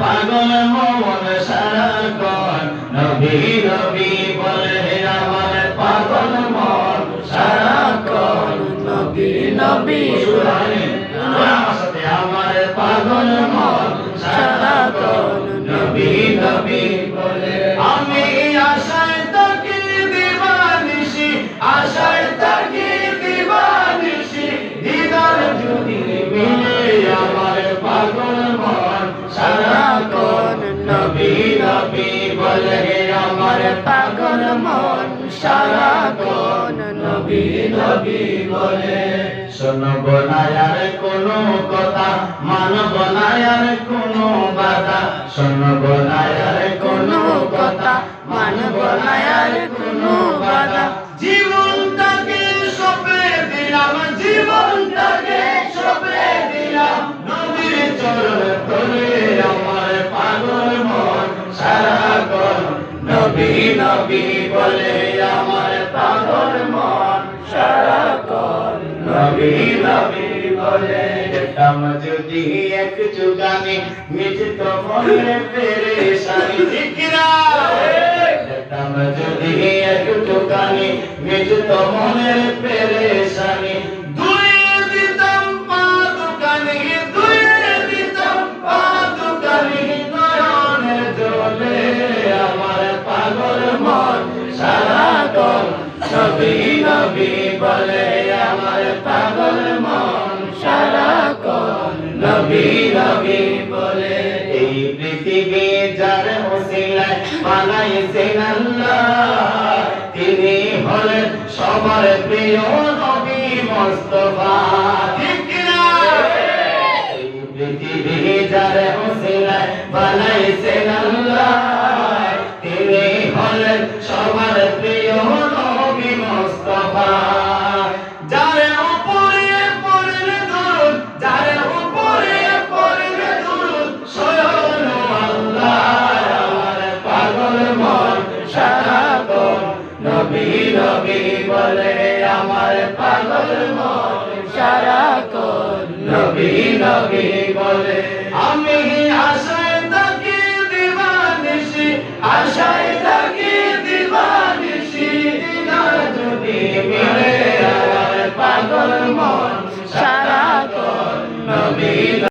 পাগল মন সারাক্ষণ নবী নবী বলে আমার পাগল মন সারাক্ষণ নবী নবী আমার সাথে আমার পাগল মন সারাক্ষণ নবী নবী বলে আমি আশায় থাকি দিবানিশি আশায় থাকি দিবানিশি দিদার যদি মিলে আমার পাগল মন সারাক্ষণ নবী নবী বলে আমার পাগল মন সারাক্ষণ নবী নবী বলে শুনব না আর কোনো কথা মানব না আর কোনো বাধা শুনব না আর কোনো কথা মানব না আর কোনো বাধা জীবনটাকে সঁপে দিলাম জীবনটাকে সঁপে দিলাম নবীর চরণ তলে আমার পাগল মন সারাক্ষণ নবী নবী বলে আমার পাগল মন সারাক্ষণ নবী নবী বলে যেতাম যদি এক যুগানে মিটত মনের পেরেশানি জিকিরা যেতাম যদি এক যুগানে মিটত মনের পেরেশানি ধুয়ে দিতাম পা দোকানে ধুয়ে দিতাম পা দোকানে নয়নের জলে আমার পাগল মন সারাক্ষণ নবী নবী বলে আমার পাগল মন সারাক্ষণ নবী নবী বলে এই পৃথিবী যার ওসিলায় বানাইছেন আল্লাহ তিনি হলেন সবার প্রিয় নবী মুস্তাফা ঠিক না এই পৃথিবী যার ওসিলায় বানাইছেন আল্লাহ তিনি হলেন সবার প্রিয় নবী মুস্তাফা যার উপরে পড়লে দুরূদ যার উপরে পড়লে দুরূদ স্বয়ং আল্লাহ আমার পাগল মন সারাক্ষণ নবী নবী বলে আমার পাগল মন সারাক্ষণ নবী নবী বলে আমি আশায় থাকি দিবানিশি আশায়